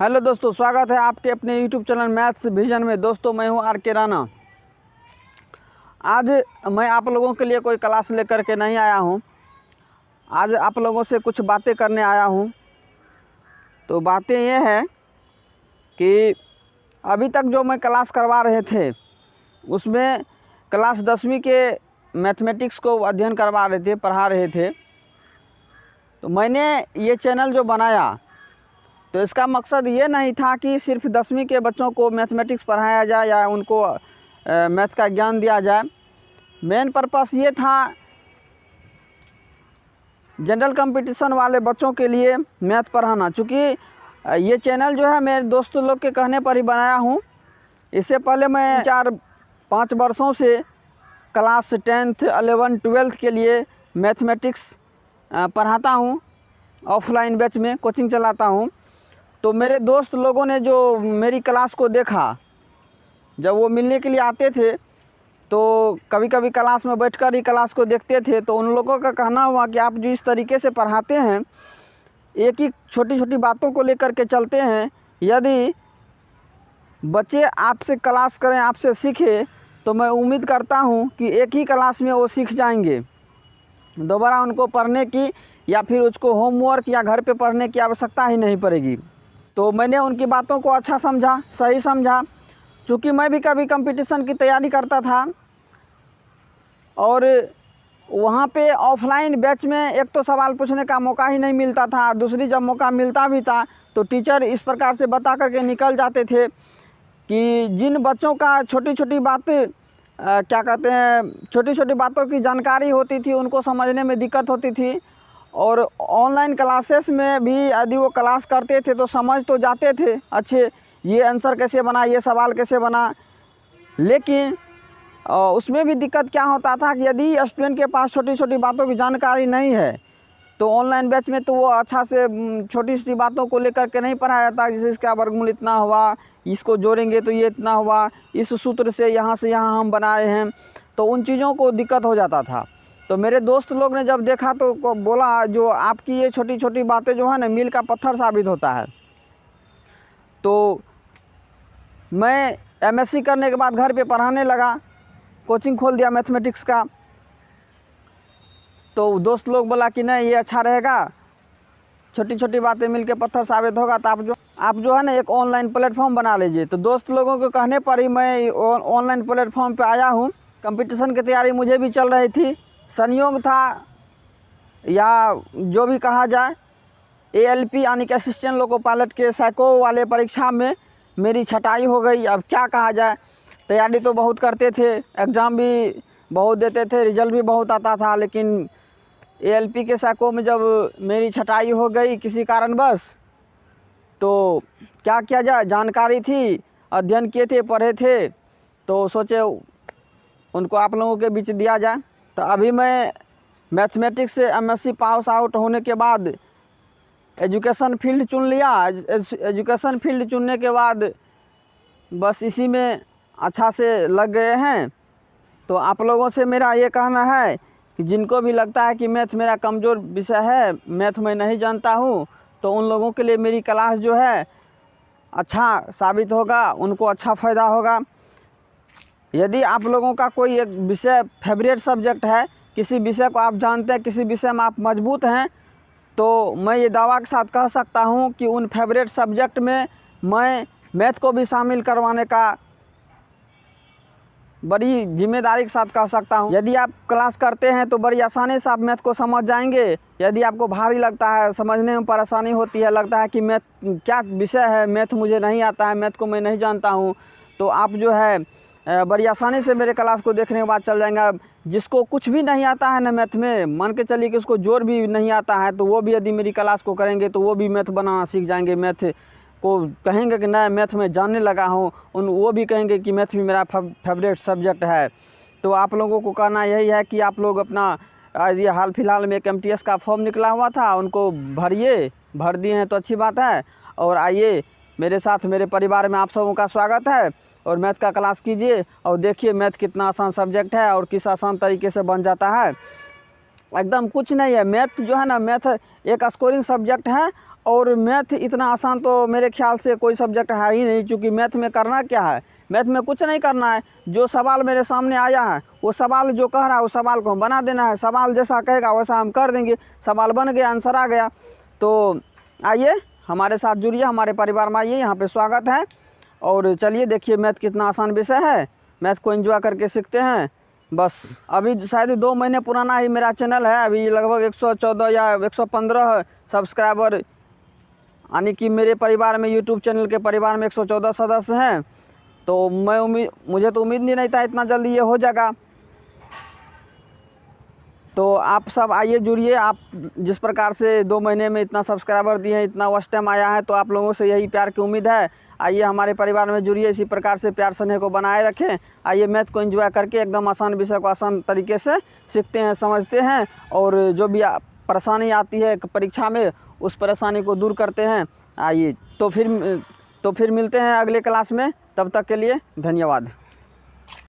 Hello दोस्तों, स्वागत है आपके अपने यूट्यूब चैनल मैथ्स विजन में। दोस्तों मैं हूं आर के राणा। आज मैं आप लोगों के लिए कोई क्लास लेकर के नहीं आया हूं। आज आप लोगों से कुछ बातें करने आया हूं। तो बातें ये हैं कि अभी तक जो मैं क्लास करवा रहे थे उसमें क्लास 10वीं के मैथमेटिक्स को अध्ययन करवा रहे थे, पढ़ा रहे थे। तो मैंने ये चैनल जो बनाया तो इसका मकसद ये नहीं था कि सिर्फ 10वीं के बच्चों को मैथमेटिक्स पढ़ाया जाए या उनको मैथ का ज्ञान दिया जाए। मेन पर्पस ये था जनरल कंपटीशन वाले बच्चों के लिए मैथ पढ़ाना। चूँकि ये चैनल जो है मेरे दोस्त लोग के कहने पर ही बनाया हूँ। इससे पहले मैं 4-5 वर्षों से क्लास 10th 11 12th के लिए मैथमेटिक्स पढ़ाता हूँ। ऑफलाइन बैच में कोचिंग चलाता हूँ। तो मेरे दोस्त लोगों ने जो मेरी क्लास को देखा, जब वो मिलने के लिए आते थे तो कभी कभी क्लास में बैठकर ही क्लास को देखते थे। तो उन लोगों का कहना हुआ कि आप जो इस तरीके से पढ़ाते हैं, एक ही छोटी छोटी बातों को लेकर के चलते हैं, यदि बच्चे आपसे क्लास करें, आपसे सीखें, तो मैं उम्मीद करता हूं कि एक ही क्लास में वो सीख जाएंगे। दोबारा उनको पढ़ने की या फिर उसको होमवर्क या घर पे पढ़ने की आवश्यकता ही नहीं पड़ेगी। तो मैंने उनकी बातों को अच्छा समझा, सही समझा। चूँकि मैं भी कभी कंपटीशन की तैयारी करता था और वहाँ पे ऑफलाइन बैच में एक तो सवाल पूछने का मौका ही नहीं मिलता था, दूसरी जब मौका मिलता भी था तो टीचर इस प्रकार से बता करके निकल जाते थे कि जिन बच्चों का छोटी छोटी बातें छोटी छोटी बातों की जानकारी होती थी उनको समझने में दिक्कत होती थी। और ऑनलाइन क्लासेस में भी यदि वो क्लास करते थे तो समझ तो जाते थे अच्छे, ये आंसर कैसे बना, ये सवाल कैसे बना। लेकिन उसमें भी दिक्कत क्या होता था कि यदि स्टूडेंट के पास छोटी छोटी बातों की जानकारी नहीं है तो ऑनलाइन बैच में तो वो अच्छा से छोटी छोटी बातों को लेकर के नहीं पढ़ाया जाता। जैसे इसका वर्गमूल इतना हुआ, इसको जोड़ेंगे तो ये इतना हुआ, इस सूत्र से यहाँ हम बनाए हैं, तो उन चीज़ों को दिक्कत हो जाता था। तो मेरे दोस्त लोग ने जब देखा तो बोला, जो आपकी ये छोटी छोटी बातें जो है ना, मील का पत्थर साबित होता है। तो मैं एमएससी करने के बाद घर पे पढ़ाने लगा, कोचिंग खोल दिया मैथमेटिक्स का। तो दोस्त लोग बोला कि नहीं, ये अच्छा रहेगा, छोटी छोटी बातें मिल के पत्थर साबित होगा, तो आप जो है ना एक ऑनलाइन प्लेटफॉर्म बना लीजिए। तो दोस्त लोगों के कहने पर ही मैं ऑनलाइन प्लेटफॉर्म पे आया हूँ। कंपटीशन की तैयारी मुझे भी चल रही थी, संयोग था या जो भी कहा जाए, ALP यानी कि असिस्टेंट लोको पायलट के साइको वाले परीक्षा में मेरी छटाई हो गई। अब क्या कहा जाए, तैयारी तो बहुत करते थे, एग्ज़ाम भी बहुत देते थे, रिजल्ट भी बहुत आता था, लेकिन ALP के साइको में जब मेरी छटाई हो गई किसी कारणवश, तो क्या किया जाए, जानकारी थी, अध्ययन किए थे, पढ़े थे, तो सोचे उनको आप लोगों के बीच दिया जाए। तो अभी मैं मैथमेटिक्स से MSc पास आउट होने के बाद एजुकेशन फील्ड चुन लिया। एजुकेशन फील्ड चुनने के बाद बस इसी में अच्छा से लग गए हैं। तो आप लोगों से मेरा ये कहना है कि जिनको भी लगता है कि मैथ मेरा कमज़ोर विषय है, मैथ मैं नहीं जानता हूँ, तो उन लोगों के लिए मेरी क्लास जो है अच्छा साबित होगा, उनको अच्छा फ़ायदा होगा। यदि आप लोगों का कोई एक विषय फेवरेट सब्जेक्ट है, किसी विषय को आप जानते हैं, किसी विषय में आप मजबूत हैं, तो मैं ये दावा के साथ कह सकता हूँ कि उन फेवरेट सब्जेक्ट में मैं मैथ को भी शामिल करवाने का बड़ी जिम्मेदारी के साथ कह सकता हूँ। यदि आप क्लास करते हैं तो बड़ी आसानी से आप मैथ को समझ जाएंगे। यदि आपको भारी लगता है, समझने में परेशानी होती है, लगता है कि मैथ क्या विषय है, मैथ मुझे नहीं आता है, मैथ को मैं नहीं जानता हूँ, तो आप जो है बड़ी आसानी से मेरे क्लास को देखने के बाद चल जाएंगे। जिसको कुछ भी नहीं आता है ना मैथ में, मान के चलिए कि उसको जोड़ भी नहीं आता है, तो वो भी यदि मेरी क्लास को करेंगे तो वो भी मैथ बनाना सीख जाएंगे। मैथ को कहेंगे कि नया मैथ में जानने लगा हूँ, वो भी कहेंगे कि मैथ भी मेरा फेवरेट सब्जेक्ट है। तो आप लोगों को कहना यही है कि आप लोग अपना ये हाल फिलहाल में एक MTS का फॉर्म निकला हुआ था, उनको भर दिए हैं तो अच्छी बात है। और आइए मेरे साथ, मेरे परिवार में आप सबों का स्वागत है, और मैथ का क्लास कीजिए और देखिए मैथ कितना आसान सब्जेक्ट है और किस आसान तरीके से बन जाता है। एकदम कुछ नहीं है। मैथ जो है ना, मैथ एक स्कोरिंग सब्जेक्ट है और मैथ इतना आसान तो मेरे ख्याल से कोई सब्जेक्ट है ही नहीं, क्योंकि मैथ में करना क्या है, मैथ में कुछ नहीं करना है। जो सवाल मेरे सामने आया है वो सवाल जो कह रहा है उस सवाल को हम बना देना है, सवाल जैसा कहेगा वैसा हम कर देंगे, सवाल बन गया, आंसर आ गया। तो आइए हमारे साथ जुड़िए, हमारे परिवार में आइए, यहाँ पे स्वागत है। और चलिए देखिए मैथ कितना आसान विषय है, मैथ को एंजॉय करके सीखते हैं। बस अभी शायद 2 महीने पुराना ही मेरा चैनल है, अभी लगभग 114 या 115 सब्सक्राइबर, यानी कि मेरे परिवार में, यूट्यूब चैनल के परिवार में 114 सदस्य हैं। तो मुझे तो उम्मीद नहीं था इतना जल्दी ये हो जाएगा। तो आप सब आइए जुड़िए, आप जिस प्रकार से 2 महीने में इतना सब्सक्राइबर दिए हैं, इतना वॉच टाइम आया है, तो आप लोगों से यही प्यार की उम्मीद है। आइए हमारे परिवार में जुड़िए, इसी प्रकार से प्यार स्नेह को बनाए रखें। आइए मैथ को एंजॉय करके एकदम आसान विषय को आसान तरीके से सीखते हैं, समझते हैं, और जो भी परेशानी आती है परीक्षा में उस परेशानी को दूर करते हैं। आइए तो फिर मिलते हैं अगले क्लास में, तब तक के लिए धन्यवाद।